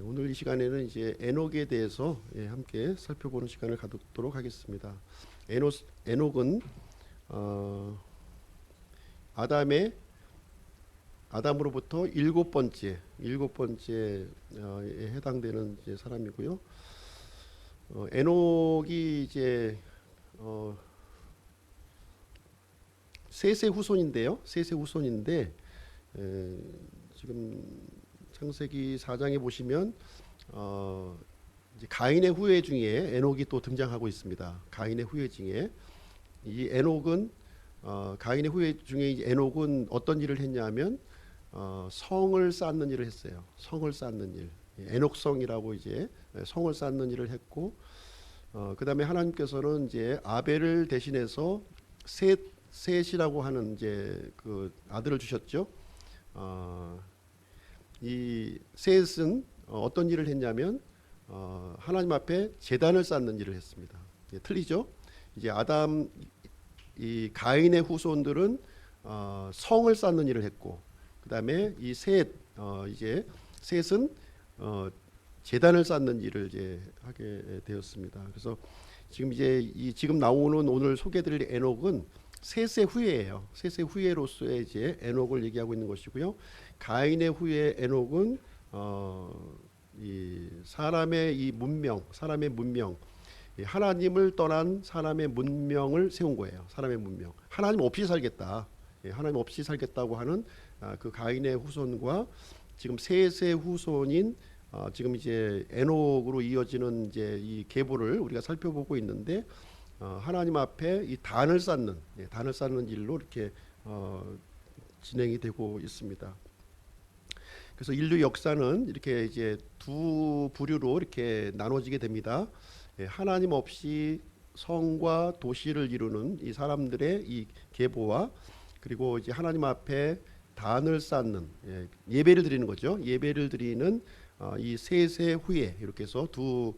오늘 이 시간에는 이제 에녹에 대해서 함께 살펴보는 시간을 갖도록 하겠습니다. 에녹은 어, 아담의 아담으로부터 일곱 번째에 해당되는 이제 사람이고요. 에녹이 이제 셋의 후손인데요. 셋의 후손인데 지금 창세기 4장에 보시면 이제 가인의 후예 중에 에녹이 또 등장하고 있습니다. 가인의 후예 중에 이 에녹은 가인의 후예 중에 이제 에녹은 어떤 일을 했냐면 성을 쌓는 일을 했어요. 성을 쌓는 일, 에녹성이라고 이제 성을 쌓는 일을 했고, 그 다음에 하나님께서는 이제 아벨을 대신해서 셋이라고 하는 이제 그 아들을 주셨죠. 이 셋은 어떤 일을 했냐면 하나님 앞에 제단을 쌓는 일을 했습니다. 틀리죠? 이제 이 가인의 후손들은 성을 쌓는 일을 했고, 그 다음에 이제 셋은 제단을 쌓는 일을 이제 하게 되었습니다. 그래서 지금 이제 지금 나오는 오늘 소개드릴 에녹은 셋의 후예예요. 셋의 후예로서의 이제 에녹을 얘기하고 있는 것이고요. 가인의 후예 에녹은 이 사람의 문명, 하나님을 떠난 사람의 문명을 세운 거예요. 사람의 문명. 하나님 없이 살겠다. 하나님 없이 살겠다고 하는 그 가인의 후손과 지금 셋의 후손인 지금 이제 에녹으로 이어지는 이제 이 계보를 우리가 살펴보고 있는데, 하나님 앞에 이 단을 쌓는 일로 이렇게 진행이 되고 있습니다. 그래서 인류 역사는 이렇게 이제 두 부류로 이렇게 나눠지게 됩니다. 하나님 없이 성과 도시를 이루는 이 사람들의 이 계보와, 그리고 이제 하나님 앞에 단을 쌓는 예배를 드리는 거죠. 예배를 드리는 이 셋의 후예, 이렇게 해서 두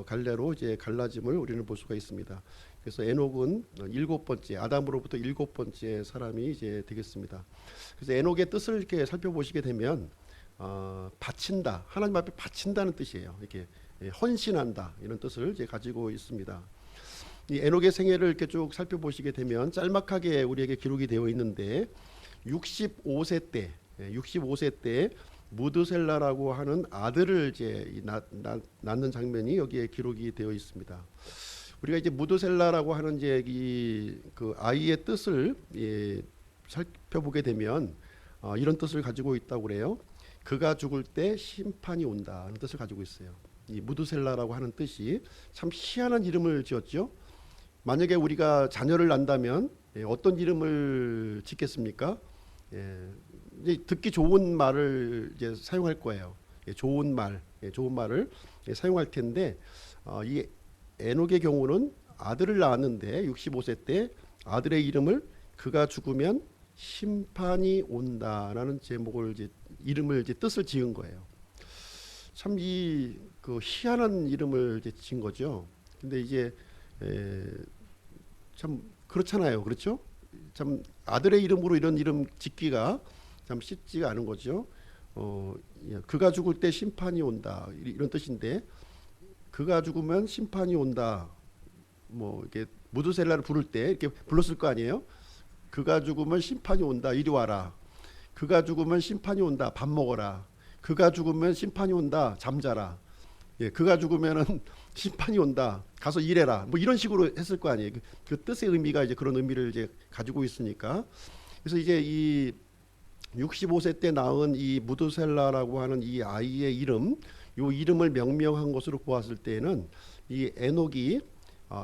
갈래로 이제 갈라짐을 우리는 볼 수가 있습니다. 그래서 에녹은 일곱 번째, 아담으로부터 일곱 번째 사람이 이제 되겠습니다. 그래서 에녹의 뜻을 이렇게 살펴보시게 되면 바친다, 하나님 앞에 바친다는 뜻이에요. 이렇게 헌신한다, 이런 뜻을 이제 가지고 있습니다. 이 에녹의 생애를 이렇게 쭉 살펴보시게 되면 짤막하게 우리에게 기록이 되어 있는데 65세 때 무드셀라라고 하는 아들을 이제 낳는 장면이 여기에 기록이 되어 있습니다. 우리가 이제 무드셀라라고 하는 이제 그 아이의 뜻을 살펴보게 되면 이런 뜻을 가지고 있다고 그래요. 그가 죽을 때 심판이 온다는 뜻을 가지고 있어요. 이 무드셀라라고 하는 뜻이 참 희한한 이름을 지었죠. 만약에 우리가 자녀를 낳는다면 어떤 이름을 짓겠습니까? 이제 듣기 좋은 말을 이제 사용할 거예요. 좋은 말을 사용할 텐데, 이 에녹의 경우는 아들을 낳았는데 65세 때 아들의 이름을 그가 죽으면 심판이 온다라는 제목을 이름을 뜻을 지은 거예요. 참 그 희한한 이름을 이제 지은 거죠. 근데 이제 참 그렇잖아요, 그렇죠? 참 아들의 이름으로 이런 이름 짓기가 참 쉽지가 않은 거죠. 그가 죽을 때 심판이 온다, 이런 뜻인데, 그가 죽으면 심판이 온다. 뭐 이렇게 무드셀라를 부를 때 이렇게 불렀을 거 아니에요? 그가 죽으면 심판이 온다, 이리 와라. 그가 죽으면 심판이 온다, 밥 먹어라. 그가 죽으면 심판이 온다, 잠자라. 그가 죽으면은 심판이 온다, 가서 일해라. 뭐 이런 식으로 했을 거 아니에요. 그 뜻의 의미가 이제 그런 의미를 이제 가지고 있으니까. 그래서 이제 이 65세 때 낳은 이 무드셀라라고 하는 이 아이의 요 이름을 명명한 것으로 보았을 때는 이 에녹이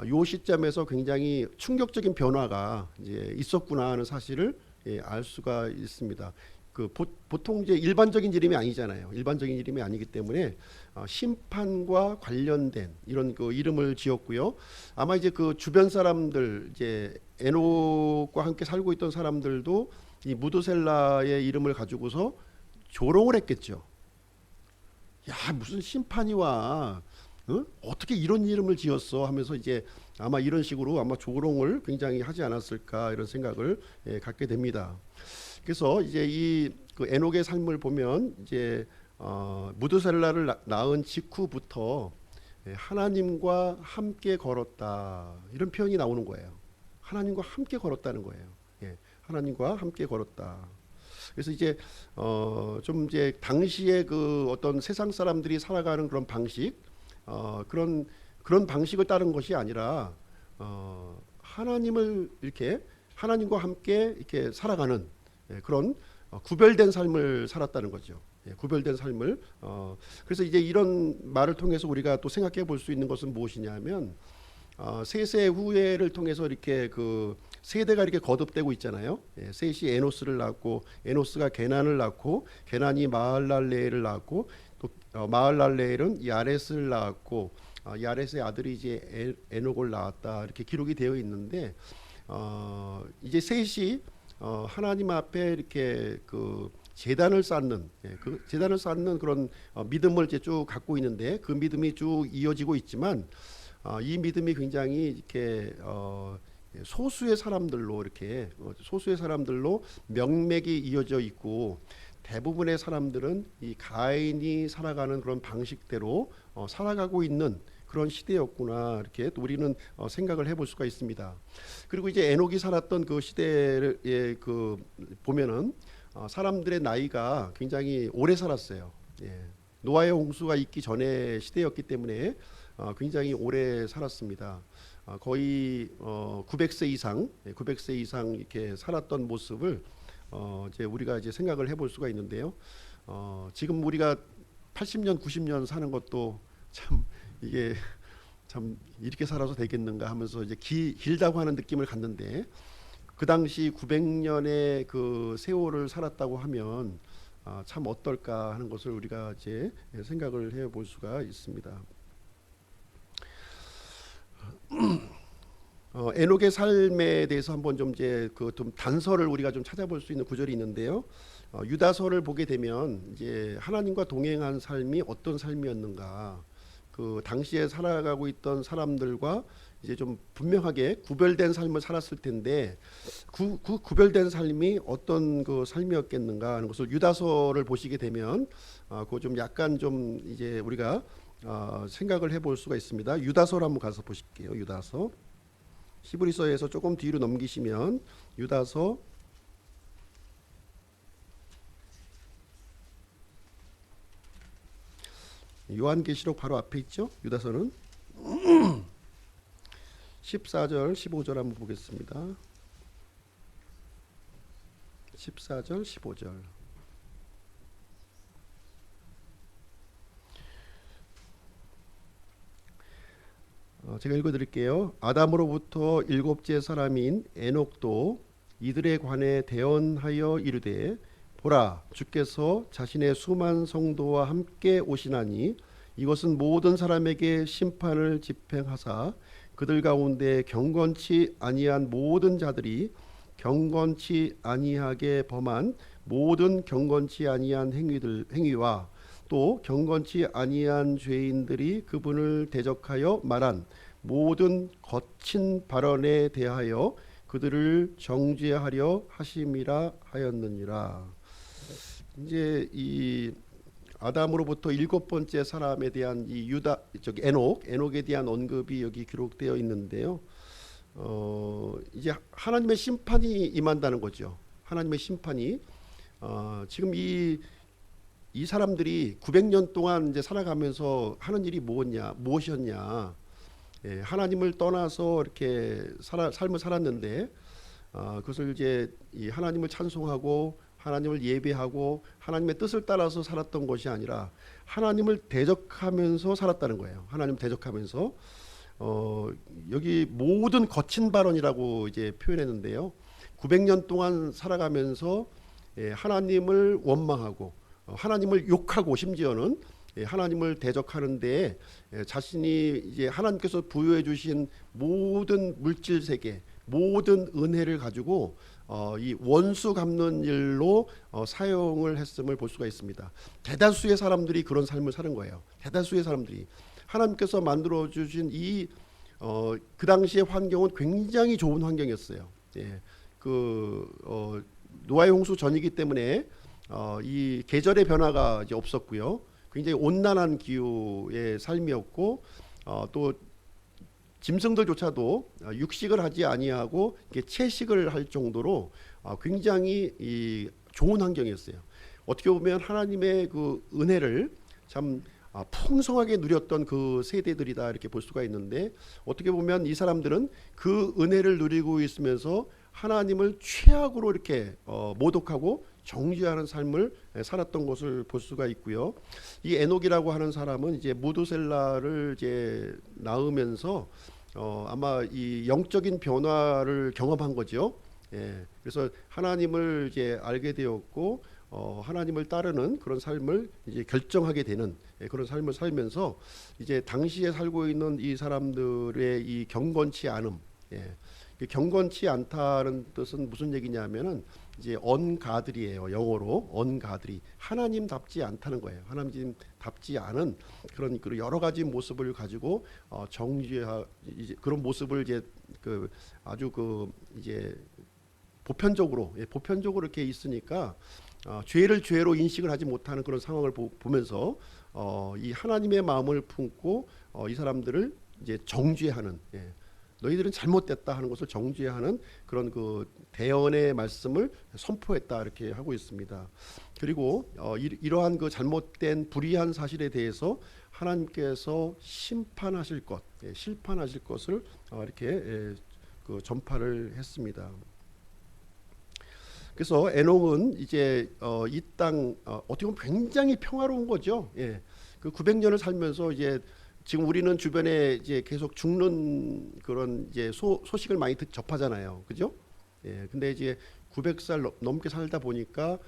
요 시점에서 굉장히 충격적인 변화가 이제 있었구나 하는 사실을 알 수가 있습니다. 그 보통 이제 일반적인 이름이 아니잖아요. 일반적인 이름이 아니기 때문에 심판과 관련된 이런 그 이름을 지었고요. 아마 이제 그 주변 사람들, 이제 에녹과 함께 살고 있던 사람들도 이 무드셀라의 이름을 가지고서 조롱을 했겠죠. 야, 무슨 심판이 와? 어떻게 이런 이름을 지었어? 하면서 이제 아마 이런 식으로 아마 조롱을 굉장히 하지 않았을까, 이런 생각을 갖게 됩니다. 그래서 이제 그 에녹의 삶을 보면 이제 무드셀라를 낳은 직후부터 하나님과 함께 걸었다 이런 표현이 나오는 거예요. 하나님과 함께 걸었다는 거예요. 예, 하나님과 함께 걸었다. 그래서 이제 좀 이제 당시에 그 어떤 세상 사람들이 살아가는 그런 방식, 그런 방식을 따른 것이 아니라 하나님을 이렇게 하나님과 함께 이렇게 살아가는 그런 구별된 삶을 살았다는 거죠. 구별된 삶을 그래서 이제 이런 말을 통해서 우리가 또 생각해 볼 수 있는 것은 무엇이냐면 세세 후예를 통해서 이렇게 그 세대가 이렇게 거듭되고 있잖아요. 셋이 에노스를 낳고 에노스가 게난을 낳고 게난이 마할랄레엘을 낳고 또 마할랄레엘은 야렛을 낳았고 야렛의 아들이 이제 에녹을 낳았다 이렇게 기록이 되어 있는데 이제 셋이 하나님 앞에 이렇게 그 제단을 쌓는 그 제단을 쌓는 그런 믿음을 이제 쭉 갖고 있는데 그 믿음이 쭉 이어지고 있지만 이 믿음이 굉장히 이렇게 소수의 사람들로 이렇게 소수의 사람들로 명맥이 이어져 있고 대부분의 사람들은 이 가인이 살아가는 그런 방식대로 살아가고 있는 그런 시대였구나 이렇게 또 우리는 생각을 해볼 수가 있습니다. 그리고 이제 에녹이 살았던 그 시대를 그 보면은 사람들의 나이가 굉장히 오래 살았어요. 노아의 홍수가 있기 전에 시대였기 때문에 굉장히 오래 살았습니다. 거의 900세 이상, 900세 이상 이렇게 살았던 모습을 이제 우리가 이제 생각을 해볼 수가 있는데요. 지금 우리가 80년, 90년 사는 것도 참 이게 참 이렇게 살아서 되겠는가 하면서 이제 길다고 하는 느낌을 갖는데 그 당시 900년의 그 세월을 살았다고 하면 참 어떨까 하는 것을 우리가 이제 생각을 해볼 수가 있습니다. 에녹의 삶에 대해서 한번 좀 이제 그 좀 단서를 우리가 좀 찾아볼 수 있는 구절이 있는데요. 유다서를 보게 되면 이제 하나님과 동행한 삶이 어떤 삶이었는가, 그 당시에 살아가고 있던 사람들과 이제 좀 분명하게 구별된 삶을 살았을 텐데 그 구별된 삶이 어떤 그 삶이었겠는가 하는 것을 유다서를 보시게 되면 그거 좀 약간 좀 이제 우리가 생각을 해볼 수가 있습니다. 유다서를 한번 가서 보실게요. 유다서 히브리서에서 조금 뒤로 넘기시면 유다서 요한계시록 바로 앞에 있죠. 유다서는 14절 15절 한번 보겠습니다. 14절 15절 제가 읽어드릴게요. 아담으로부터 일곱째 사람인 에녹도 이들에 관해 대언하여 이르되 보라 주께서 자신의 수만 성도와 함께 오시나니 이것은 모든 사람에게 심판을 집행하사 그들 가운데 경건치 아니한 모든 자들이 경건치 아니하게 범한 모든 경건치 아니한 행위와 또 경건치 아니한 죄인들이 그분을 대적하여 말한 모든 거친 발언에 대하여 그들을 정죄하려 하심이라 하였느니라. 이제 이 아담으로부터 일곱 번째 사람에 대한 이 에녹에 대한 언급이 여기 기록되어 있는데요. 이제 하나님의 심판이 임한다는 거죠. 하나님의 심판이 지금 이 사람들이 900년 동안 이제 살아가면서 하는 일이 무엇이었냐? 하나님을 떠나서 이렇게 삶을 살았는데 그것을 이제 이 하나님을 찬송하고 하나님을 예배하고 하나님의 뜻을 따라서 살았던 것이 아니라 하나님을 대적하면서 살았다는 거예요. 하나님 대적하면서 여기 모든 거친 발언이라고 이제 표현했는데요. 900년 동안 살아가면서 하나님을 원망하고 하나님을 욕하고 심지어는 하나님을 대적하는데 자신이 이제 하나님께서 부여해 주신 모든 물질 세계, 모든 은혜를 가지고 이 원수 갚는 일로 사용을 했음을 볼 수가 있습니다. 대다수의 사람들이 그런 삶을 사는 거예요. 대다수의 사람들이 하나님께서 만들어 주신 그 당시의 환경은 굉장히 좋은 환경이었어요. 노아의 홍수 전이기 때문에 이 계절의 변화가 이제 없었고요. 굉장히 온난한 기후의 삶이었고 또 짐승들조차도 육식을 하지 아니하고 이렇게 채식을 할 정도로 굉장히 이 좋은 환경이었어요. 어떻게 보면 하나님의 그 은혜를 참 풍성하게 누렸던 그 세대들이다 이렇게 볼 수가 있는데, 어떻게 보면 이 사람들은 그 은혜를 누리고 있으면서 하나님을 최악으로 이렇게 모독하고 정죄하는 삶을 살았던 것을 볼 수가 있고요. 이 에녹이라고 하는 사람은 이제 무두셀라를 이제 낳으면서 아마 이 영적인 변화를 경험한 거죠. 예, 그래서 하나님을 이제 알게 되었고 하나님을 따르는 그런 삶을 이제 결정하게 되는 그런 삶을 살면서 이제 당시에 살고 있는 이 사람들의 이 경건치 않음, 예, 경건치 않다는 뜻은 무슨 얘기냐면은 이제 언가들이에요. 영어로 언가들이 하나님답지 않다는 거예요. 하나님답지 않은 그런 여러 가지 모습을 가지고 정죄하 이제 그런 모습을 이제 그 아주 그 이제 보편적으로 보편적으로 이렇게 있으니까 죄를 죄로 인식을 하지 못하는 그런 상황을 보면서 이 하나님의 마음을 품고 이 사람들을 이제 정죄하는, 너희들은 잘못됐다 하는 것을 정죄하는 그런 그 대언의 말씀을 선포했다 이렇게 하고 있습니다. 그리고 이러한 그 잘못된 불의한 사실에 대해서 하나님께서 심판하실 것, 심판하실 것을 이렇게 그 전파를 했습니다. 그래서 에녹은 이제 이 땅 어떻게 보면 굉장히 평화로운 거죠. 예. 그 900년을 살면서 이제 지금 우리는 주변에 이제 계속 죽는 그런 이제 소식을 많이 접하잖아요. 그죠? 예. 근데 이제 900살 넘게 살다 보니까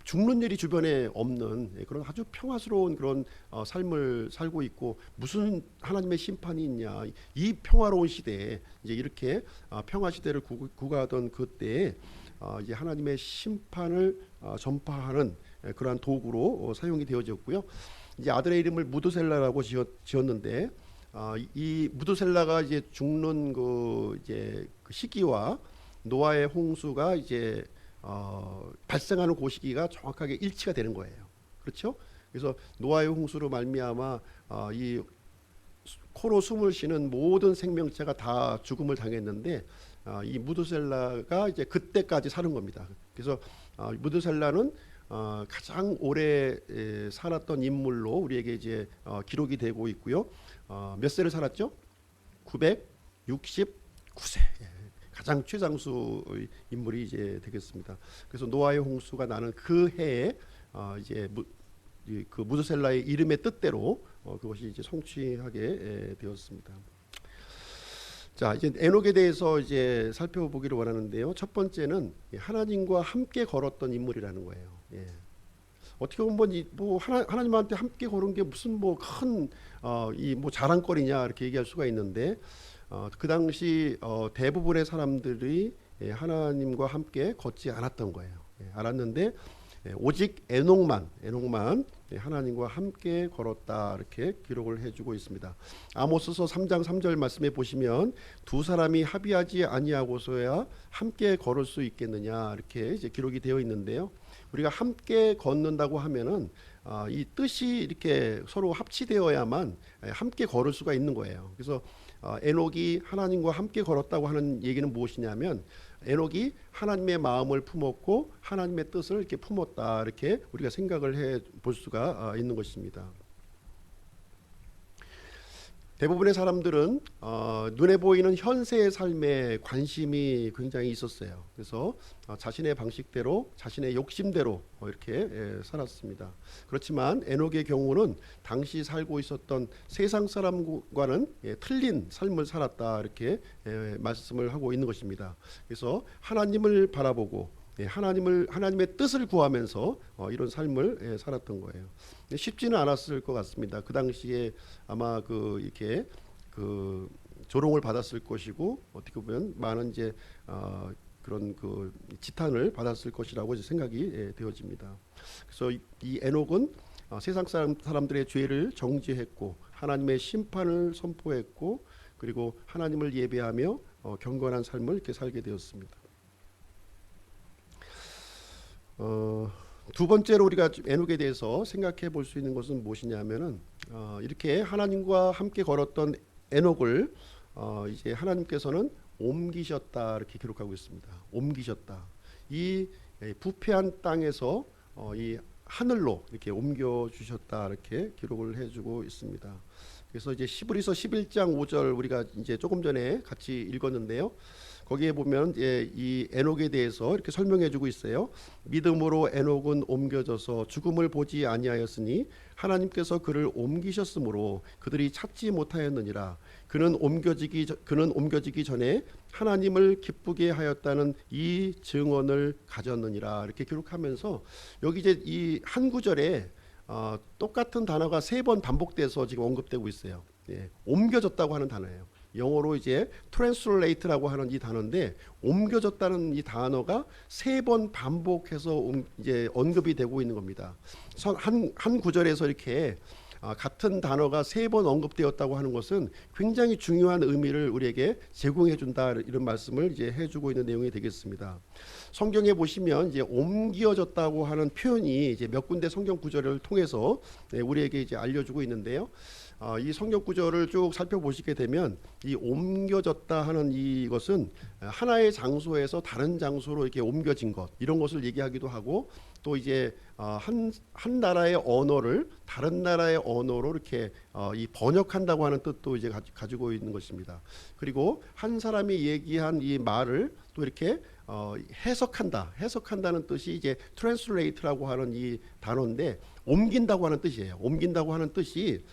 죽는 일이 주변에 없는 그런 아주 평화스러운 그런 삶을 살고 있고, 무슨 하나님의 심판이 있냐. 이 평화로운 시대에 이제 이렇게 평화 시대를 구가하던 그때에 이제 하나님의 심판을 전파하는 그러한 도구로 사용이 되어졌고요. 이제 아들의 이름을 무드셀라라고 지었는데 이 무드셀라가 이제 죽는 그 이제 그 시기와 노아의 홍수가 이제 발생하는 그 시기가 정확하게 일치가 되는 거예요. 그렇죠? 그래서 노아의 홍수로 말미암아 이 코로 숨을 쉬는 모든 생명체가 다 죽음을 당했는데 이 무드셀라가 이제 그때까지 사는 겁니다. 그래서 무드셀라는 가장 오래 살았던 인물로 우리에게 이제 기록이 되고 있고요. 몇 세를 살았죠? 969세. 가장 최장수 인물이 이제 되겠습니다. 그래서 노아의 홍수가 나는 그 해에 이제 그 무드셀라의 이름의 뜻대로 그것이 이제 성취하게 되었습니다. 자, 이제 에녹에 대해서 이제 살펴보기를 원하는데요. 첫 번째는 하나님과 함께 걸었던 인물이라는 거예요. 예. 어떻게 보면 뭐 하나님한테 함께 걸은 게 무슨 뭐 큰 이 뭐 자랑거리냐 이렇게 얘기할 수가 있는데 그 당시 대부분의 사람들이 하나님과 함께 걷지 않았던 거예요. 알았는데 오직 에녹만 하나님과 함께 걸었다 이렇게 기록을 해주고 있습니다. 아모스서 3장 3절 말씀에 보시면 두 사람이 합의하지 아니하고서야 함께 걸을 수 있겠느냐 이렇게 이제 기록이 되어 있는데요. 우리가 함께 걷는다고 하면은 이 뜻이 이렇게 서로 합치되어야만 함께 걸을 수가 있는 거예요. 그래서 에녹이 하나님과 함께 걸었다고 하는 얘기는 무엇이냐면 에녹이 하나님의 마음을 품었고 하나님의 뜻을 이렇게 품었다 이렇게 우리가 생각을 해 볼 수가 있는 것입니다. 대부분의 사람들은 눈에 보이는 현세의 삶에 관심이 굉장히 있었어요. 그래서 자신의 방식대로 자신의 욕심대로 이렇게 살았습니다. 그렇지만 에녹의 경우는 당시 살고 있었던 세상 사람과는 틀린 삶을 살았다 이렇게 말씀을 하고 있는 것입니다. 그래서 하나님을 바라보고 하나님의 뜻을 구하면서 이런 삶을 살았던 거예요. 쉽지는 않았을 것 같습니다. 그 당시에 아마 이렇게 조롱을 받았을 것이고 어떻게 보면 많은 이제 그런 지탄을 받았을 것이라고 생각이 되어집니다. 그래서 이 에녹은 세상 사람들의 죄를 정죄했고 하나님의 심판을 선포했고 그리고 하나님을 예배하며 경건한 삶을 이렇게 살게 되었습니다. 두 번째로 우리가 에녹에 대해서 생각해 볼 수 있는 것은 무엇이냐면은 이렇게 하나님과 함께 걸었던 에녹을 이제 하나님께서는 옮기셨다 이렇게 기록하고 있습니다. 옮기셨다. 이 부패한 땅에서 이 하늘로 이렇게 옮겨 주셨다 이렇게 기록을 해주고 있습니다. 그래서 이제 히브리서 11장 5절 우리가 이제 조금 전에 같이 읽었는데요. 거기에 보면 이 에녹에 대해서 이렇게 설명해주고 있어요. 믿음으로 에녹은 옮겨져서 죽음을 보지 아니하였으니 하나님께서 그를 옮기셨으므로 그들이 찾지 못하였느니라. 그는 옮겨지기 전에 하나님을 기쁘게 하였다는 이 증언을 가졌느니라. 이렇게 기록하면서 여기 이제 이 한 구절에 똑같은 단어가 세 번 반복돼서 지금 언급되고 있어요. 예, 옮겨졌다고 하는 단어예요. 영어로 이제 translate라고 하는 이 단어인데 옮겨졌다는 이 단어가 세 번 반복해서 이제 언급이 되고 있는 겁니다. 한 구절에서 이렇게 같은 단어가 세 번 언급되었다고 하는 것은 굉장히 중요한 의미를 우리에게 제공해 준다 이런 말씀을 이제 해주고 있는 내용이 되겠습니다. 성경에 보시면 이제 옮겨졌다고 하는 표현이 이제 몇 군데 성경 구절을 통해서 우리에게 이제 알려주고 있는데요. 이 성경 구절을 쭉 살펴보시게 되면 이 옮겨졌다 하는 이것은 하나의 장소에서 다른 장소로 이렇게 옮겨진 것 이런 것을 얘기하기도 하고 또 이제 한 나라의 언어를 다른 나라의 언어로 이렇게 이 번역한다고 하는 뜻도 이제 가지고 있는 것입니다. 그리고 한 사람이 얘기한 이 말을 또 이렇게 해석한다는 뜻이 이제 translate라고 하는 이 단어인데 옮긴다고 하는 뜻이에요. 옮긴다고 하는 뜻이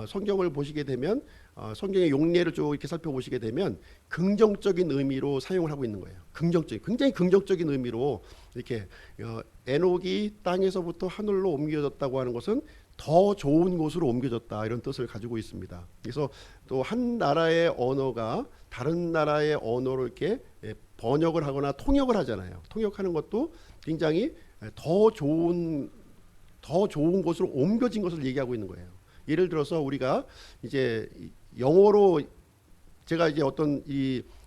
성경을 보시게 되면 성경의 용례를 쭉 이렇게 살펴보시게 되면 긍정적인 의미로 사용을 하고 있는 거예요. 굉장히 긍정적인 의미로 이렇게 에녹이 땅에서부터 하늘로 옮겨졌다고 하는 것은 더 좋은 곳으로 옮겨졌다 이런 뜻을 가지고 있습니다. 그래서 또 한 나라의 언어가 다른 나라의 언어로 이렇게 번역을 하거나 통역을 하잖아요. 통역하는 것도 굉장히 더 좋은 곳으로 옮겨진 것을 얘기하고 있는 거예요. 예를 들어서 우리가 이제 영어로 제가 이제 어떤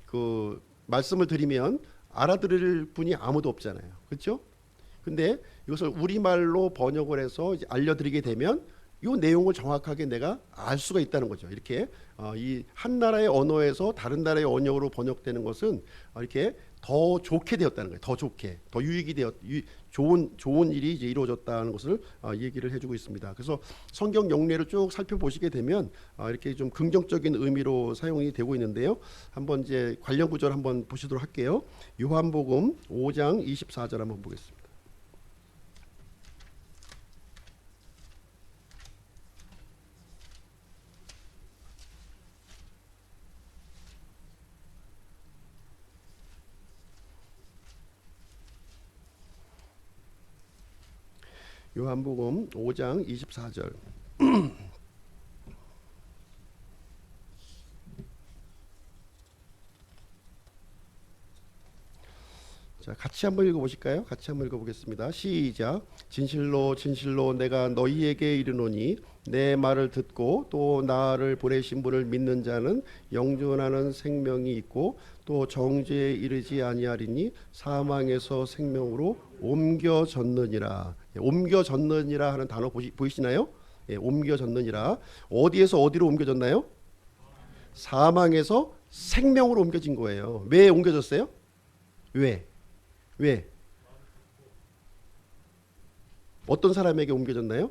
그 말씀을 드리면 알아들을 분이 아무도 없잖아요. 그렇죠? 근데 이것을 우리말로 번역을 해서 이제 알려드리게 되면 이 내용을 정확하게 내가 알 수가 있다는 거죠. 이렇게 이 한 나라의 언어에서 다른 나라의 언어로 번역되는 것은 이렇게 더 좋게 되었다는 거예요. 더 좋게, 더 유익이 좋은 일이 이제 이루어졌다는 것을 얘기를 해주고 있습니다. 그래서 성경 용례를 쭉 살펴보시게 되면 이렇게 좀 긍정적인 의미로 사용이 되고 있는데요. 한번 이제 관련 구절 한번 보시도록 할게요. 요한복음 5장 24절 한번 보겠습니다. 요한복음 5장 24절. 자, 같이 한번 읽어보실까요? 같이 한번 읽어보겠습니다. 시작. 진실로 진실로 내가 너희에게 이르노니 내 말을 듣고 또 나를 보내신 분을 믿는 자는 영존하는 생명이 있고 또 정죄에 이르지 아니하리니 사망에서 생명으로 옮겨졌느니라. 옮겨졌느니라 하는 단어 보이시나요? 예, 옮겨졌느니라. 어디에서 어디로 옮겨졌나요? 사망에서 생명으로 옮겨진 거예요. 왜 옮겨졌어요? 왜? 어떤 사람에게 옮겨졌나요?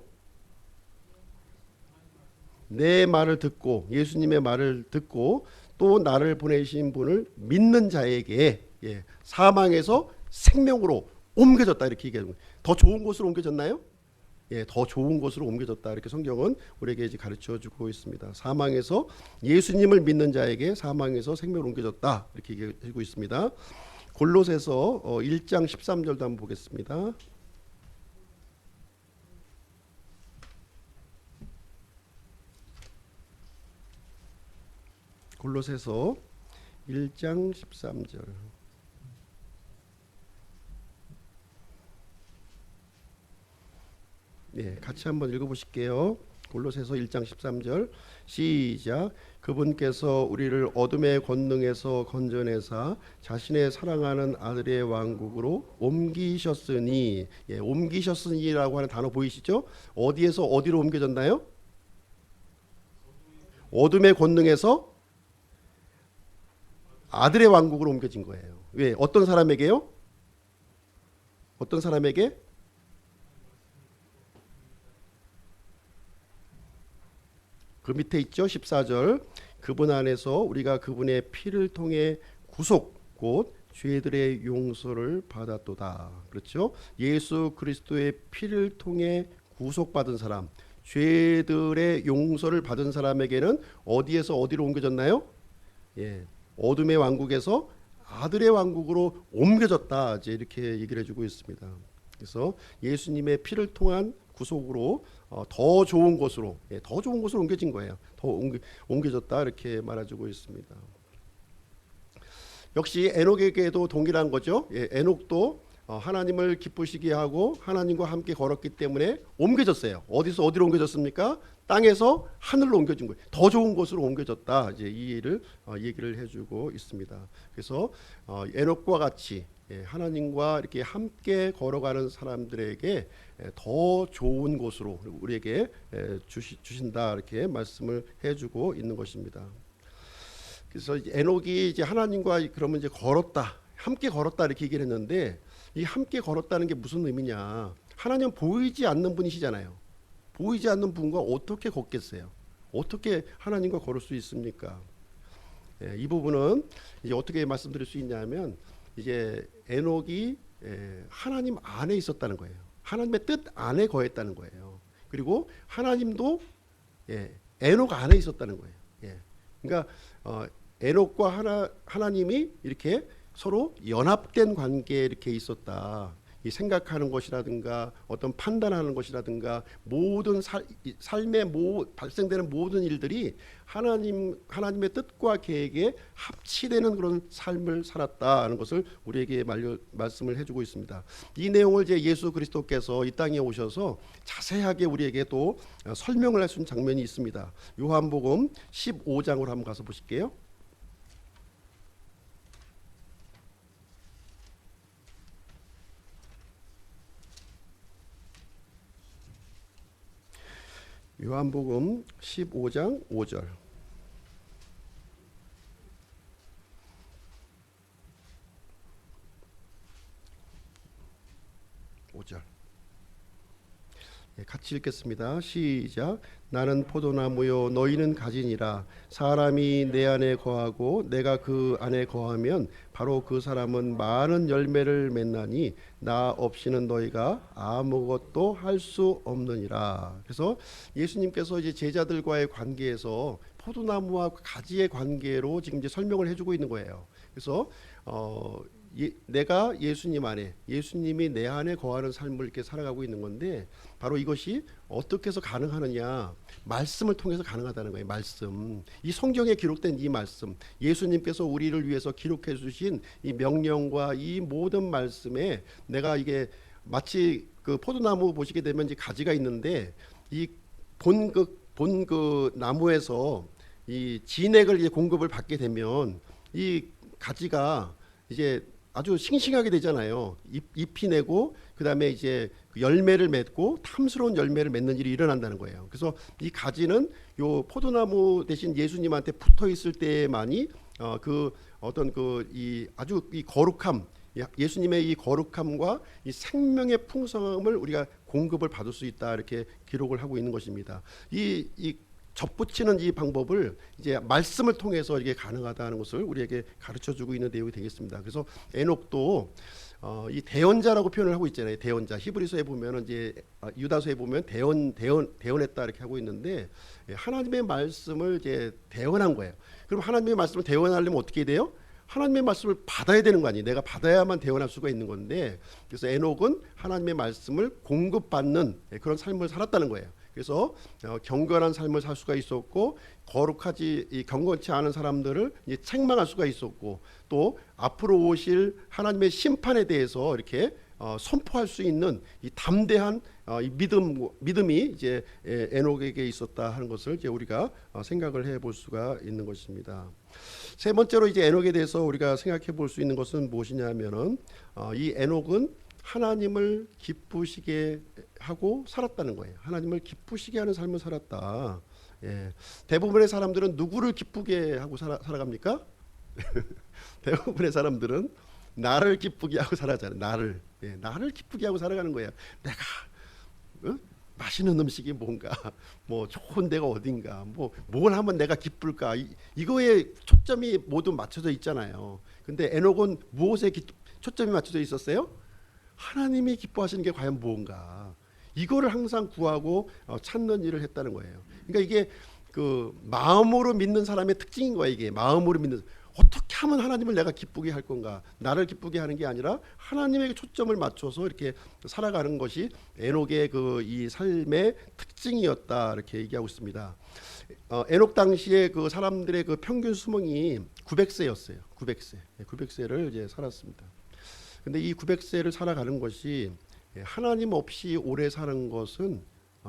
내 말을 듣고 예수님의 말을 듣고 또 나를 보내신 분을 믿는 자에게 사망에서 생명으로 옮겨졌다 이렇게 얘기하는 거예요. 더 좋은 곳으로 옮겨졌나요? 예, 더 좋은 곳으로 옮겨졌다 이렇게 성경은 우리에게 이제 가르쳐 주고 있습니다. 사망에서 예수님을 믿는 자에게 사망에서 생명으로 옮겨졌다 이렇게 얘기하고 있습니다. 골로새서 1장 13절도 한번 보겠습니다. 골로새서 1장 13절. 네, 같이 한번 읽어보실게요. 골로새서 1장 13절 시작. 그분께서 우리를 어둠의 권능에서 건져내사 자신의 사랑하는 아들의 왕국으로 옮기셨으니, 옮기셨으니라고 하는 단어 보이시죠? 어디에서 어디로 옮겨졌나요? 어둠의 권능에서 아들의 왕국으로 옮겨진 거예요. 왜? 어떤 사람에게요? 어떤 사람에게? 그 밑에 있죠. 14절. 그분 안에서 우리가 그분의 피를 통해 구속 곧 죄들의 용서를 받았도다. 그렇죠? 예수 그리스도의 피를 통해 구속받은 사람, 죄들의 용서를 받은 사람에게는 어디에서 어디로 옮겨졌나요? 어둠의 왕국에서 아들의 왕국으로 옮겨졌다. 이제 이렇게 얘기를 해주고 있습니다. 그래서 예수님의 피를 통한 구속으로 더 좋은 곳으로, 더 좋은 곳으로 옮겨진 거예요. 더 옮겨졌다 이렇게 말해주고 있습니다. 역시 에녹에게도 동일한 거죠. 에녹도 하나님을 기쁘시게 하고 하나님과 함께 걸었기 때문에 옮겨졌어요. 어디서 어디로 옮겨졌습니까? 땅에서 하늘로 옮겨진 거예요. 더 좋은 곳으로 옮겨졌다. 이제 이 일을 얘기를 해주고 있습니다. 그래서 에녹과 같이 하나님과 이렇게 함께 걸어가는 사람들에게 더 좋은 곳으로 우리에게 주신다 이렇게 말씀을 해주고 있는 것입니다. 그래서 에녹이 이제 하나님과 그러면 이제 걸었다, 함께 걸었다 이렇게 얘기를 했는데 이 함께 걸었다는 게 무슨 의미냐? 하나님 보이지 않는 분이시잖아요. 보이지 않는 분과 어떻게 걷겠어요? 어떻게 하나님과 걸을 수 있습니까? 이 부분은 이제 어떻게 말씀드릴 수 있냐면 이제 에녹이 하나님 안에 있었다는 거예요. 하나님의 뜻 안에 거했다는 거예요. 그리고 하나님도 에녹 안에 있었다는 거예요. 그러니까 에녹과 하나님이 이렇게 서로 연합된 관계에 이렇게 있었다. 이 생각하는 것이라든가 어떤 판단하는 것이라든가 모든 삶에 발생되는 모든 일들이 하나님의 뜻과 계획에 합치되는 그런 삶을 살았다는 것을 우리에게 말씀을 해주고 있습니다. 이 내용을 이제 예수 그리스도께서 이 땅에 오셔서 자세하게 우리에게 또 설명을 할 수 있는 장면이 있습니다. 요한복음 15장으로 한번 가서 보실게요. 요한복음 15장 5절. 5절. 같이 읽겠습니다. 시작. 나는 포도나무요 너희는 가지니라. 사람이 내 안에 거하고 내가 그 안에 거하면 바로 그 사람은 많은 열매를 맺나니 나 없이는 너희가 아무것도 할 수 없느니라. 그래서 예수님께서 이제 제자들과의 관계에서 포도나무와 가지의 관계로 지금 이제 설명을 해주고 있는 거예요. 그래서 내가 예수님 안에, 예수님이 내 안에 거하는 삶을 이렇게 살아가고 있는 건데 바로 이것이 어떻게 해서 가능하느냐? 말씀을 통해서 가능하다는 거예요. 말씀. 이 성경에 기록된 이 말씀, 예수님께서 우리를 위해서 기록해 주신 이 명령과 이 모든 말씀에 내가 이게 마치 그 포도나무 보시게 되면 이제 가지가 있는데 이 본 그 나무에서 이 진액을 이제 공급을 받게 되면 이 가지가 이제 아주 싱싱하게 되잖아요. 잎이 내고 그다음에 이제 열매를 맺고 탐스러운 열매를 맺는 일이 일어난다는 거예요. 그래서 이 가지는 요 포도나무 대신 예수님한테 붙어 있을 때만이 그 어떤 그 이 아주 이 거룩함, 예수님의 이 거룩함과 이 생명의 풍성함을 우리가 공급을 받을 수 있다 이렇게 기록을 하고 있는 것입니다. 이 접붙이는 이 방법을 이제 말씀을 통해서 이게 가능하다는 것을 우리에게 가르쳐주고 있는 내용이 되겠습니다. 그래서 에녹도 이 대언자라고 표현을 하고 있잖아요. 대언자. 히브리서에 보면 이제 유다서에 보면 대언했다 이렇게 하고 있는데 하나님의 말씀을 이제 대언한 거예요. 그럼 하나님의 말씀을 대언하려면 어떻게 돼요? 하나님의 말씀을 받아야 되는 거 아니에요. 내가 받아야만 대언할 수가 있는 건데 그래서 에녹은 하나님의 말씀을 공급받는 그런 삶을 살았다는 거예요. 그래서 경건한 삶을 살 수가 있었고 경건치 않은 사람들을 이제 책망할 수가 있었고 또 앞으로 오실 하나님의 심판에 대해서 이렇게 선포할 수 있는 이 담대한 이 믿음이 이제 에녹에게 있었다 하는 것을 이제 우리가 생각을 해볼 수가 있는 것입니다. 세 번째로 이제 에녹에 대해서 우리가 생각해 볼 수 있는 것은 무엇이냐면은 이 에녹은 하나님을 기쁘시게 하고 살았다는 거예요. 하나님을 기쁘시게 하는 삶을 살았다. 예. 대부분의 사람들은 누구를 기쁘게 하고 살아갑니까? 대부분의 사람들은 나를 기쁘게 하고 살아가잖아요. 나를 기쁘게 하고 살아가는 거예요. 내가 맛있는 음식이 뭔가, 뭐 좋은 데가 어딘가, 뭐 뭘 하면 내가 기쁠까, 이거에 초점이 모두 맞춰져 있잖아요. 근데 에녹은 무엇에 초점이 맞춰져 있었어요? 하나님이 기뻐하시는 게 과연 뭔가, 이거를 항상 구하고 찾는 일을 했다는 거예요. 그러니까 이게 그 마음으로 믿는 사람의 특징인 거예요. 이게 마음으로 믿는, 어떻게 하면 하나님을 내가 기쁘게 할 건가, 나를 기쁘게 하는 게 아니라 하나님에게 초점을 맞춰서 이렇게 살아가는 것이 에녹의 그 이 삶의 특징이었다, 이렇게 얘기하고 있습니다. 에녹 당시에 그 사람들의 그 평균 수명이 900세였어요. 900세를 이제 살았습니다. 근데 이 900세를 살아가는 것이 하나님 없이 오래 사는 것은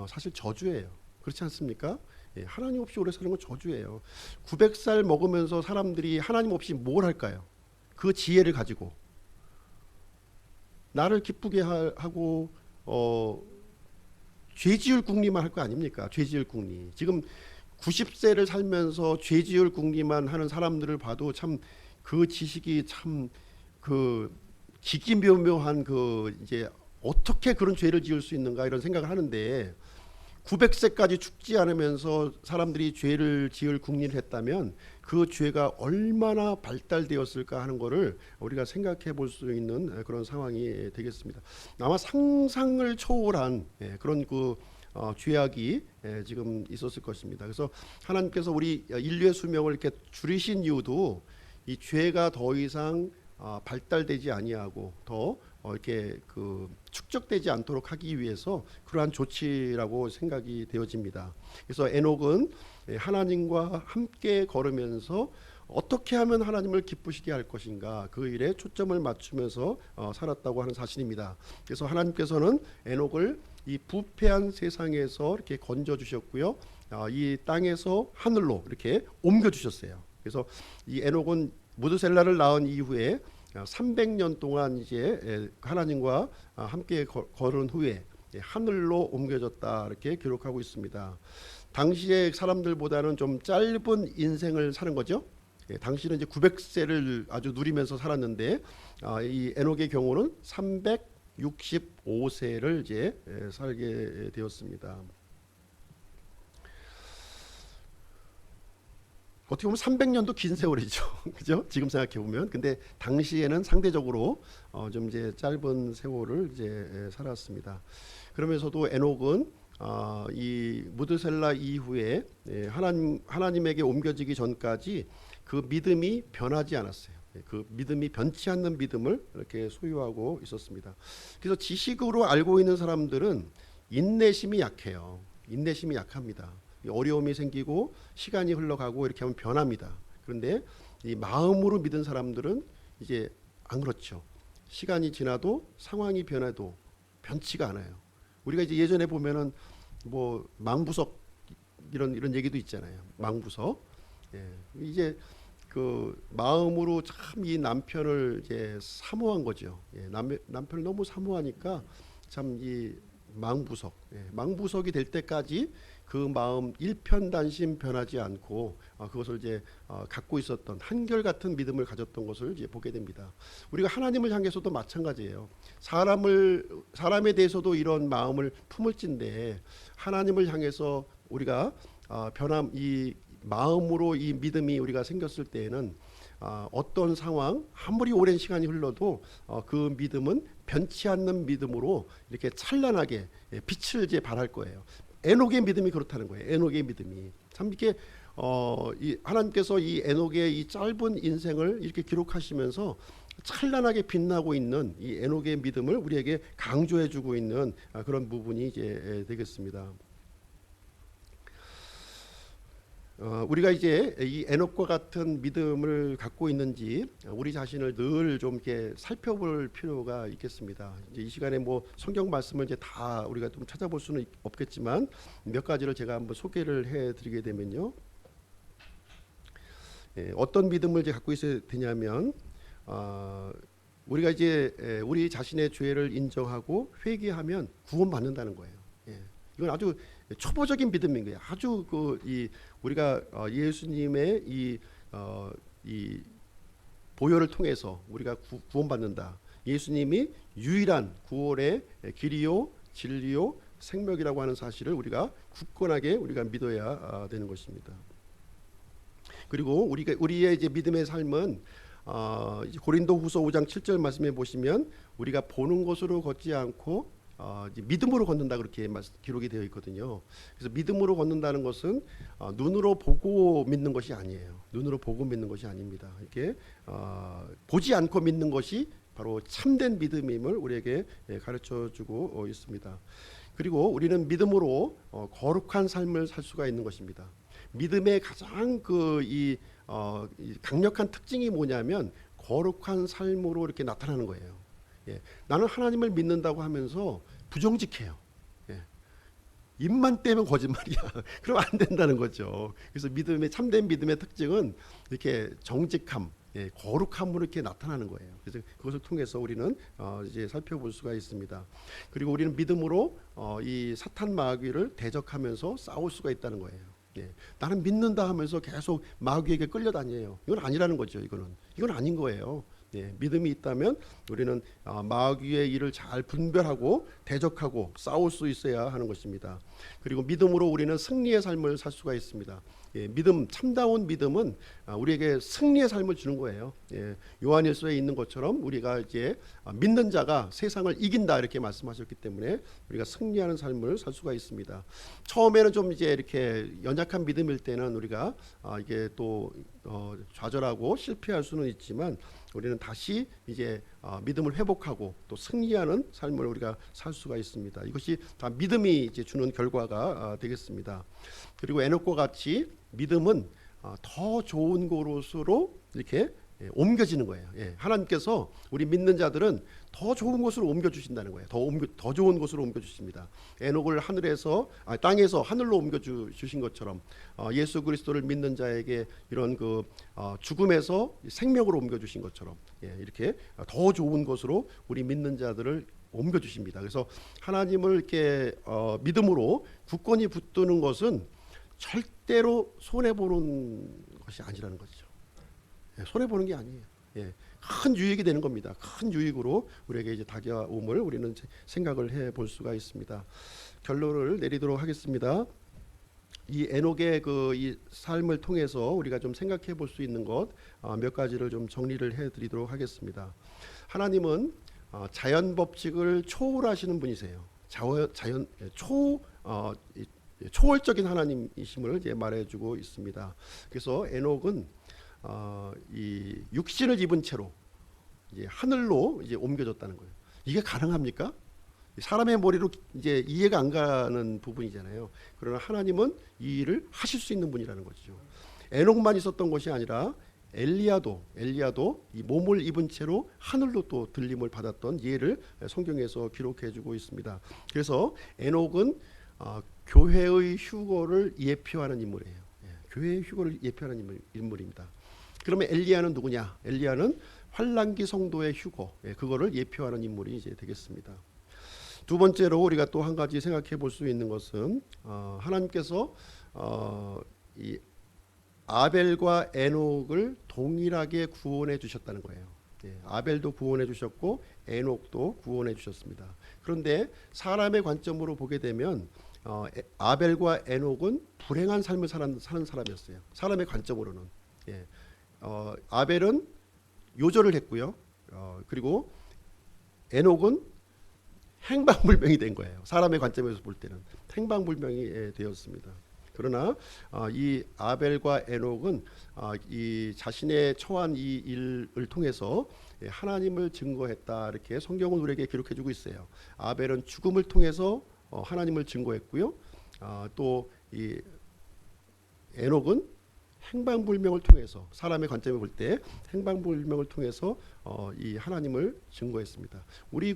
사실 저주예요. 그렇지 않습니까? 하나님 없이 오래 사는 건 저주예요. 900살 먹으면서 사람들이 하나님 없이 뭘 할까요? 그 지혜를 가지고 나를 기쁘게 하고 죄지을 궁리만 할 거 아닙니까? 죄지을 궁리. 지금 90세를 살면서 죄지을 궁리만 하는 사람들을 봐도 참 그 지식이 참 그 기기묘묘한 그 이제 어떻게 그런 죄를 지을 수 있는가 이런 생각을 하는데, 900세까지 죽지 않으면서 사람들이 죄를 지을 궁리를 했다면 그 죄가 얼마나 발달되었을까 하는 것을 우리가 생각해 볼 수 있는 그런 상황이 되겠습니다. 아마 상상을 초월한 그런 그 죄악이 지금 있었을 것입니다. 그래서 하나님께서 우리 인류의 수명을 이렇게 줄이신 이유도 이 죄가 더 이상 발달되지 아니하고 더 이렇게 그 축적되지 않도록 하기 위해서 그러한 조치라고 생각이 되어집니다. 그래서 에녹은 하나님과 함께 걸으면서 어떻게 하면 하나님을 기쁘시게 할 것인가, 그 일에 초점을 맞추면서 살았다고 하는 사실입니다. 그래서 하나님께서는 에녹을 이 부패한 세상에서 이렇게 건져 주셨고요, 이 땅에서 하늘로 이렇게 옮겨 주셨어요. 그래서 이 에녹은 무드셀라를 낳은 이후에 300년 동안 이제 하나님과 함께 걸은 후에 하늘로 옮겨졌다, 이렇게 기록하고 있습니다. 당시의 사람들보다는 좀 짧은 인생을 사는 거죠. 당시는 이제 900세를 아주 누리면서 살았는데 이 에녹의 경우는 365세를 이제 살게 되었습니다. 어떻게 보면 300년도 긴 세월이죠. 그죠? 지금 생각해 보면. 근데 당시에는 상대적으로 좀 이제 짧은 세월을 이제 살았습니다. 그러면서도 에녹은 이 무드셀라 이후에 하나님에게 옮겨지기 전까지 그 믿음이 변하지 않았어요. 그 믿음이 변치 않는 믿음을 이렇게 소유하고 있었습니다. 그래서 지식으로 알고 있는 사람들은 인내심이 약해요. 인내심이 약합니다. 어려움이 생기고 시간이 흘러가고 이렇게 하면 변합니다. 그런데 이 마음으로 믿은 사람들은 이제 안 그렇죠. 시간이 지나도 상황이 변해도 변치가 않아요. 우리가 이제 예전에 보면은 뭐 망부석 이런 얘기도 있잖아요. 망부석. 이제 그 마음으로 참 이 남편을 이제 사모한 거죠. 남편을 너무 사모하니까 참 이 망부석이 될 때까지 그 마음 일편단심 변하지 않고 그것을 이제 갖고 있었던 한결같은 믿음을 가졌던 것을 이제 보게 됩니다. 우리가 하나님을 향해서도 마찬가지예요. 사람에 대해서도 이런 마음을 품을진데 하나님을 향해서 우리가 이 마음으로 이 믿음이 우리가 생겼을 때에는 어떤 상황 아무리 오랜 시간이 흘러도 그 믿음은 변치 않는 믿음으로 이렇게 찬란하게 빛을 이제 발할 거예요. 에녹의 믿음이 그렇다는 거예요. 에녹의 믿음이 참 이렇게 이 하나님께서 이 에녹의 이 짧은 인생을 이렇게 기록하시면서 찬란하게 빛나고 있는 이 에녹의 믿음을 우리에게 강조해주고 있는 그런 부분이 이제 되겠습니다. 우리가 이제 이 에녹과 같은 믿음을 갖고 있는지 우리 자신을 늘 좀 이렇게 살펴볼 필요가 있겠습니다. 이제 이 시간에 뭐 성경 말씀을 이제 다 우리가 좀 찾아볼 수는 없겠지만 몇 가지를 제가 한번 소개를 해드리게 되면요. 어떤 믿음을 이제 갖고 있어야 되냐면 우리가 이제 우리 자신의 죄를 인정하고 회개하면 구원받는다는 거예요. 이건 아주 초보적인 믿음인 거예요. 아주 이 우리가 예수님의 이 보혈을 통해서 우리가 구원받는다. 예수님이 유일한 구원의 길이요, 진리요, 생명이라고 하는 사실을 우리가 굳건하게 우리가 믿어야 되는 것입니다. 그리고 우리의 이제 믿음의 삶은 고린도후서 5장 7절 말씀에 보시면 우리가 보는 것으로 걷지 않고 이제 믿음으로 걷는다 그렇게 기록이 되어 있거든요. 그래서 믿음으로 걷는다는 것은 눈으로 보고 믿는 것이 아니에요. 눈으로 보고 믿는 것이 아닙니다. 이렇게 보지 않고 믿는 것이 바로 참된 믿음임을 우리에게 가르쳐주고 있습니다. 그리고 우리는 믿음으로 거룩한 삶을 살 수가 있는 것입니다. 믿음의 가장 이 강력한 특징이 뭐냐면 거룩한 삶으로 이렇게 나타나는 거예요. 나는 하나님을 믿는다고 하면서 부정직해요. 입만 떼면 거짓말이야. 그럼 안 된다는 거죠. 그래서 참된 믿음의 특징은 이렇게 정직함, 거룩함으로 이렇게 나타나는 거예요. 그래서 그것을 통해서 우리는 이제 살펴볼 수가 있습니다. 그리고 우리는 믿음으로 이 사탄 마귀를 대적하면서 싸울 수가 있다는 거예요. 나는 믿는다 하면서 계속 마귀에게 끌려다녀요. 이건 아니라는 거죠. 이건 아닌 거예요. 믿음이 있다면 우리는 마귀의 일을 잘 분별하고 대적하고 싸울 수 있어야 하는 것입니다. 그리고 믿음으로 우리는 승리의 삶을 살 수가 있습니다. 참다운 믿음은 우리에게 승리의 삶을 주는 거예요. 요한일서에 있는 것처럼 우리가 이제 믿는 자가 세상을 이긴다 이렇게 말씀하셨기 때문에 우리가 승리하는 삶을 살 수가 있습니다. 처음에는 좀 이제 이렇게 연약한 믿음일 때는 우리가 이게 또 좌절하고 실패할 수는 있지만 우리는 다시 이제 믿음을 회복하고 또 승리하는 삶을 우리가 살 수가 있습니다. 이것이 다 믿음이 이제 주는 결과가 되겠습니다. 그리고 에녹과 같이 믿음은 더 좋은 곳으로 이렇게 옮겨지는 거예요. 하나님께서 우리 믿는 자들은 더 좋은 곳으로 옮겨 주신다는 거예요. 더 좋은 곳으로 옮겨 주십니다. 에녹을 땅에서 하늘로 옮겨 주신 것처럼 예수 그리스도를 믿는 자에게 이런 죽음에서 생명으로 옮겨 주신 것처럼 이렇게 더 좋은 곳으로 우리 믿는 자들을 옮겨 주십니다. 그래서 하나님을 이렇게 믿음으로 굳건히 붙드는 것은 절대로 손해 보는 것이 아니라는 거죠. 손해 보는 게 아니에요. 큰 유익이 되는 겁니다. 큰 유익으로 우리에게 이제 다가옴을 우리는 생각을 해볼 수가 있습니다. 결론을 내리도록 하겠습니다. 이 에녹의 이 삶을 통해서 우리가 좀 생각해 볼 수 있는 것 몇 가지를 좀 정리를 해드리도록 하겠습니다. 하나님은 자연 법칙을 초월하시는 분이세요. 초월적인 하나님이심을 이제 말해주고 있습니다. 그래서 에녹은 이 육신을 입은 채로 이제 하늘로 이제 옮겨졌다는 거예요. 이게 가능합니까? 사람의 머리로 이제 이해가 안 가는 부분이잖아요. 그러나 하나님은 이 일을 하실 수 있는 분이라는 거죠. 에녹만 있었던 것이 아니라 엘리야도 이 몸을 입은 채로 하늘로 또 들림을 받았던 예를 성경에서 기록해주고 있습니다. 그래서 에녹은 교회의 휴거를 예표하는 인물이에요. 교회의 휴거를 예표하는 인물입니다. 그러면 엘리야는 누구냐? 엘리야는 환란기 성도의 휴거, 그거를 예표하는 인물이 이제 되겠습니다. 두 번째로 우리가 또 한 가지 생각해 볼 수 있는 것은 하나님께서 이 아벨과 에녹을 동일하게 구원해 주셨다는 거예요. 아벨도 구원해 주셨고 에녹도 구원해 주셨습니다. 그런데 사람의 관점으로 보게 되면 아벨과 에녹은 불행한 삶을 사는 사람이었어요. 사람의 관점으로는. 아벨은 요절을 했고요. 그리고 에녹은 행방불명이 된 거예요. 사람의 관점에서 볼 때는 행방불명이 되었습니다. 그러나 이 아벨과 에녹은 이 자신의 처한 이 일을 통해서 하나님을 증거했다 이렇게 성경은 우리에게 기록해주고 있어요. 아벨은 죽음을 통해서 하나님을 증거했고요. 또 이 에녹은 행방불명을 통해서 사람의 관점에 볼 때 행방불명을 통해서 이 하나님을 증거했습니다. 우리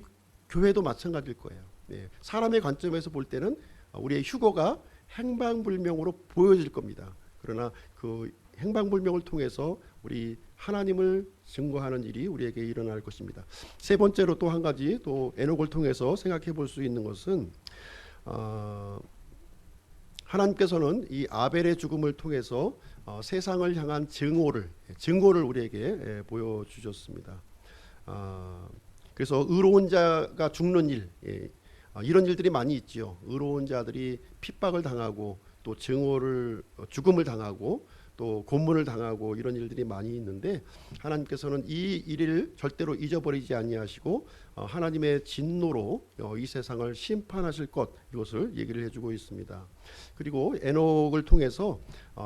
교회도 마찬가지일 거예요. 예, 사람의 관점에서 볼 때는 우리의 휴거가 행방불명으로 보여질 겁니다. 그러나 그 행방불명을 통해서 우리 하나님을 증거하는 일이 우리에게 일어날 것입니다. 세 번째로 또 한 가지 또 에녹을 통해서 생각해 볼 수 있는 것은 하나님께서는 이 아벨의 죽음을 통해서 세상을 향한 증오를 우리에게 보여주셨습니다. 그래서 의로운 자가 죽는 일, 이런 일들이 많이 있죠. 의로운 자들이 핍박을 당하고 또 죽음을 당하고 또 고문을 당하고 이런 일들이 많이 있는데 하나님께서는 이 일을 절대로 잊어버리지 아니하시고 하나님의 진노로 이 세상을 심판하실 것, 이것을 얘기를 해주고 있습니다. 그리고 에녹을 통해서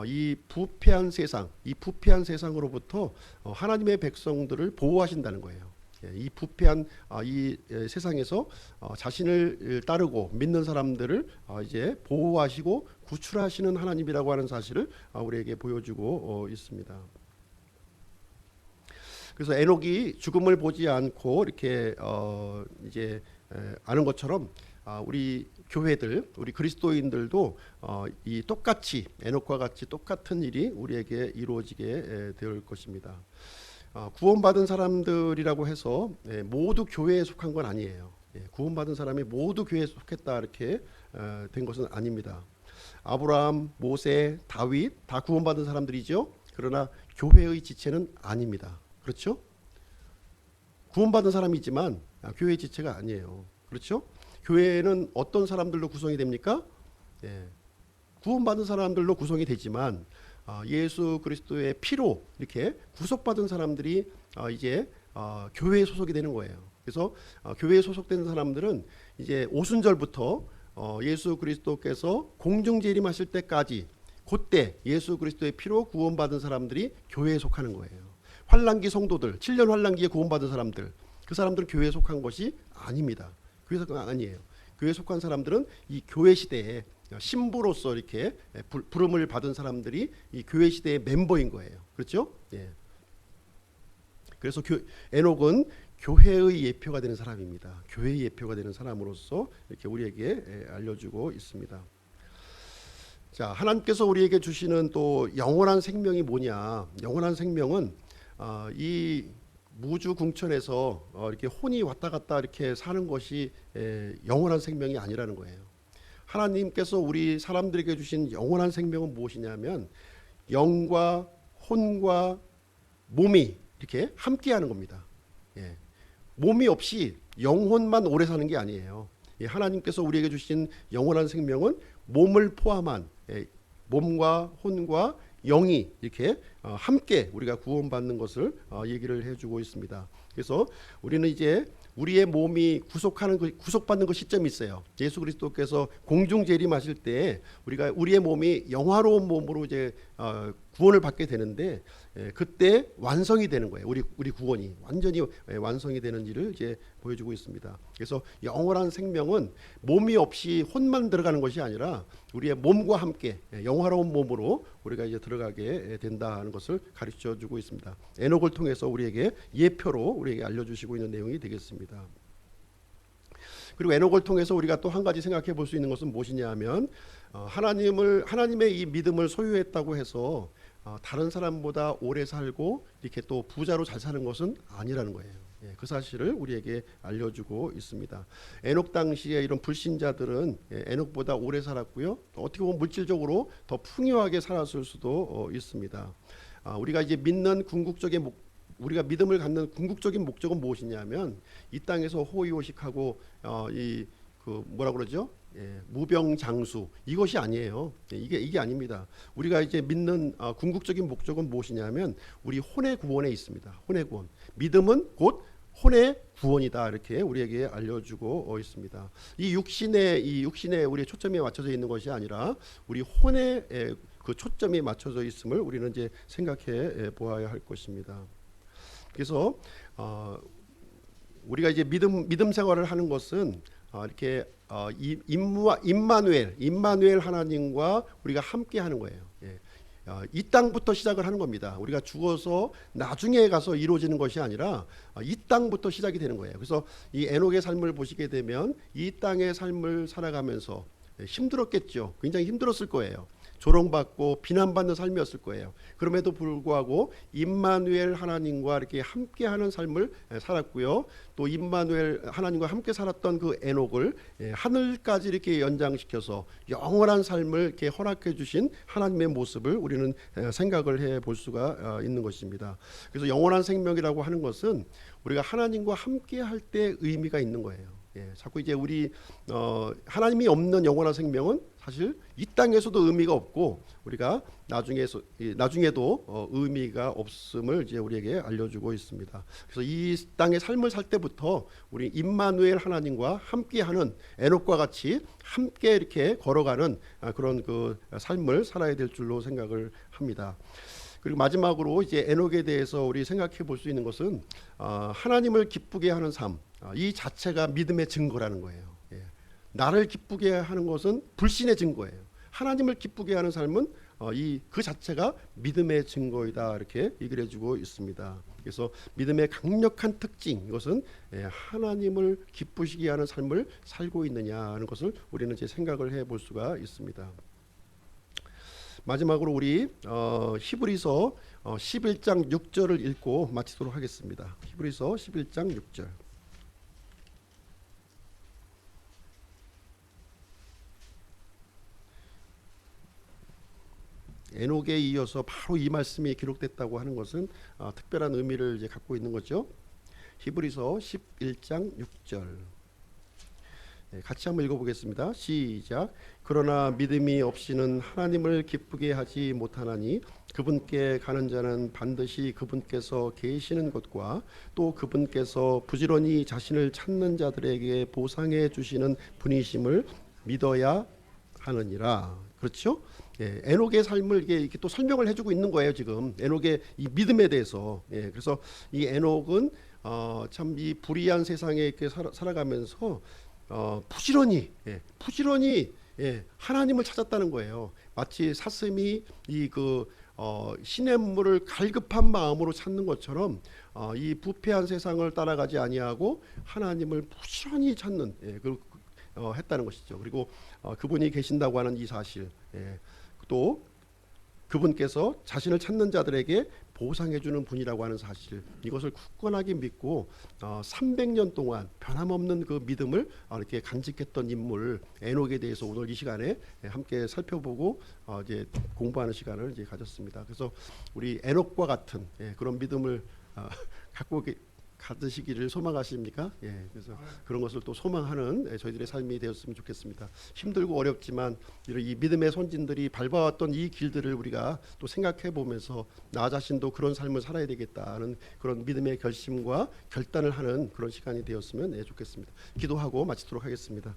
이 부패한 세상으로부터 하나님의 백성들을 보호하신다는 거예요. 이 부패한 이 세상에서 자신을 따르고 믿는 사람들을 이제 보호하시고 구출하시는 하나님이라고 하는 사실을 우리에게 보여주고 있습니다. 그래서 에녹이 죽음을 보지 않고 이렇게 이제 아는 것처럼 우리 교회들, 우리 그리스도인들도 이 똑같이 에녹과 같이 똑같은 일이 우리에게 이루어지게 될 것입니다. 구원받은 사람들이라고 해서 모두 교회에 속한 건 아니에요. 구원받은 사람이 모두 교회에 속했다 이렇게 된 것은 아닙니다. 아브라함, 모세, 다윗 다 구원받은 사람들이죠. 그러나 교회의 지체는 아닙니다. 그렇죠? 구원받은 사람이지만 교회의 지체가 아니에요. 그렇죠? 교회는 어떤 사람들로 구성이 됩니까? 구원받은 사람들로 구성이 되지만 예수 그리스도의 피로 이렇게 구속받은 사람들이 이제 교회에 소속이 되는 거예요. 그래서 교회에 소속된 사람들은 이제 오순절부터 예수 그리스도께서 공중 재림하실 때까지 그때 예수 그리스도의 피로 구원받은 사람들이 교회에 속하는 거예요. 환란기 성도들, 7년 환란기에 구원받은 사람들, 그 사람들은 교회에 속한 것이 아닙니다. 교회에 속한 아니에요. 교회에 속한 사람들은 이 교회 시대에 신부로서 이렇게 부름을 받은 사람들이 이 교회 시대의 멤버인 거예요. 그렇죠? 예. 그래서 에녹은 교회의 예표가 되는 사람입니다. 교회의 예표가 되는 사람으로서 이렇게 우리에게 알려주고 있습니다. 자, 하나님께서 우리에게 주시는 또 영원한 생명이 뭐냐? 영원한 생명은 이 무주 궁천에서 이렇게 혼이 왔다 갔다 이렇게 사는 것이 영원한 생명이 아니라는 거예요. 하나님께서 우리 사람들에게 주신 영원한 생명은 무엇이냐면 영과 혼과 몸이 이렇게 함께하는 겁니다. 몸이 없이 영혼만 오래 사는 게 아니에요. 하나님께서 우리에게 주신 영원한 생명은 몸을 포함한 몸과 혼과 영이 이렇게 함께 우리가 구원받는 것을 얘기를 해주고 있습니다. 그래서 우리는 이제 우리의 몸이 구속받는 그 시점이 있어요. 예수 그리스도께서 공중 재림하실 때 우리의 몸이 영화로운 몸으로 이제 구원을 받게 되는데 그때 완성이 되는 거예요. 우리 구원이 완전히 완성이 되는 일을 이제 보여주고 있습니다. 그래서 영원한 생명은 몸이 없이 혼만 들어가는 것이 아니라 우리의 몸과 함께 영화로운 몸으로 우리가 이제 들어가게 된다는 것을 가르쳐 주고 있습니다. 에녹을 통해서 우리에게 예표로 우리에게 알려주시고 있는 내용이 되겠습니다. 그리고 에녹을 통해서 우리가 또 한 가지 생각해 볼 수 있는 것은 무엇이냐 하면 하나님의 이 믿음을 소유했다고 해서 다른 사람보다 오래 살고 이렇게 또 부자로 잘 사는 것은 아니라는 거예요. 그 사실을 우리에게 알려주고 있습니다. 에녹 당시에 이런 불신자들은 에녹보다 오래 살았고요. 어떻게 보면 물질적으로 더 풍요하게 살았을 수도 있습니다. 우리가 이제 우리가 믿음을 갖는 궁극적인 목적은 무엇이냐면 이 땅에서 호의호식하고 뭐라 그러죠? 무병장수 이것이 아니에요. 이게 아닙니다. 우리가 이제 믿는 궁극적인 목적은 무엇이냐면 우리 혼의 구원에 있습니다. 혼의 구원. 믿음은 곧 혼의 구원이다 이렇게 우리에게 알려주고 있습니다. 이 육신에 우리의 초점이 맞춰져 있는 것이 아니라 우리 혼의 그 초점이 맞춰져 있음을 우리는 이제 생각해 보아야 할 것입니다. 그래서 우리가 이제 믿음 생활을 하는 것은 이렇게 임마누엘 하나님과 우리가 함께 하는 거예요. 이 땅부터 시작을 하는 겁니다. 우리가 죽어서 나중에 가서 이루어지는 것이 아니라 이 땅부터 시작이 되는 거예요. 그래서 이 에녹의 삶을 보시게 되면 이 땅의 삶을 살아가면서 힘들었겠죠. 굉장히 힘들었을 거예요. 조롱받고 비난받는 삶이었을 거예요. 그럼에도 불구하고 임마누엘 하나님과 이렇게 함께하는 삶을 살았고요. 또 임마누엘 하나님과 함께 살았던 그 에녹을 하늘까지 이렇게 연장시켜서 영원한 삶을 이렇게 허락해 주신 하나님의 모습을 우리는 생각을 해 볼 수가 있는 것입니다. 그래서 영원한 생명이라고 하는 것은 우리가 하나님과 함께할 때 의미가 있는 거예요. 자꾸 이제 우리 하나님이 없는 영원한 생명은 사실 이 땅에서도 의미가 없고 우리가 나중에도 의미가 없음을 이제 우리에게 알려주고 있습니다. 그래서 이 땅의 삶을 살 때부터 우리 임마누엘 하나님과 함께하는 에녹과 같이 함께 이렇게 걸어가는 그런 그 삶을 살아야 될 줄로 생각을 합니다. 그리고 마지막으로 이제 에녹에 대해서 우리 생각해 볼 수 있는 것은 하나님을 기쁘게 하는 삶, 이 자체가 믿음의 증거라는 거예요. 나를 기쁘게 하는 것은 불신의 증거예요. 하나님을 기쁘게 하는 삶은 그 자체가 믿음의 증거이다, 이렇게 얘기를 해주고 있습니다. 그래서 믿음의 강력한 특징, 이것은 하나님을 기쁘시게 하는 삶을 살고 있느냐 하는 것을 우리는 이제 생각을 해볼 수가 있습니다. 마지막으로 우리 히브리서 11장 6절을 읽고 마치도록 하겠습니다. 히브리서 11장 6절. 에녹에 이어서 바로 이 말씀이 기록됐다고 하는 것은 특별한 의미를 이제 갖고 있는 거죠. 히브리서 11장 6절. 같이 한번 읽어보겠습니다. 시작. 그러나 믿음이 없이는 하나님을 기쁘게 하지 못하나니 그분께 가는 자는 반드시 그분께서 계시는 것과 또 그분께서 부지런히 자신을 찾는 자들에게 보상해 주시는 분이심을 믿어야 하느니라. 그렇죠? 에녹의 삶을 이렇게 또 설명을 해주고 있는 거예요. 지금 에녹의 이 믿음에 대해서. 그래서 이 에녹은 참 이 불의한 세상에 이렇게 살아가면서 부지런히 하나님을 찾았다는 거예요. 마치 사슴이 이 시냇물을 갈급한 마음으로 찾는 것처럼 이 부패한 세상을 따라가지 아니하고 하나님을 부지런히 찾는 했다는 것이죠. 그리고 그분이 계신다고 하는 이 사실, 또 그분께서 자신을 찾는 자들에게 보상해주는 분이라고 하는 사실, 이것을 굳건하게 믿고 300년 동안 변함없는 그 믿음을 이렇게 간직했던 인물 에녹에 대해서 오늘 이 시간에 함께 살펴보고 이제 공부하는 시간을 이제 가졌습니다. 그래서 우리 에녹과 같은 그런 믿음을 갖고 가지시기를 소망하십니까? 그래서 그런 것을 또 소망하는 저희들의 삶이 되었으면 좋겠습니다. 힘들고 어렵지만 이 믿음의 선진들이 밟아왔던 이 길들을 우리가 또 생각해 보면서 나 자신도 그런 삶을 살아야 되겠다는 그런 믿음의 결심과 결단을 하는 그런 시간이 되었으면 좋겠습니다. 기도하고 마치도록 하겠습니다.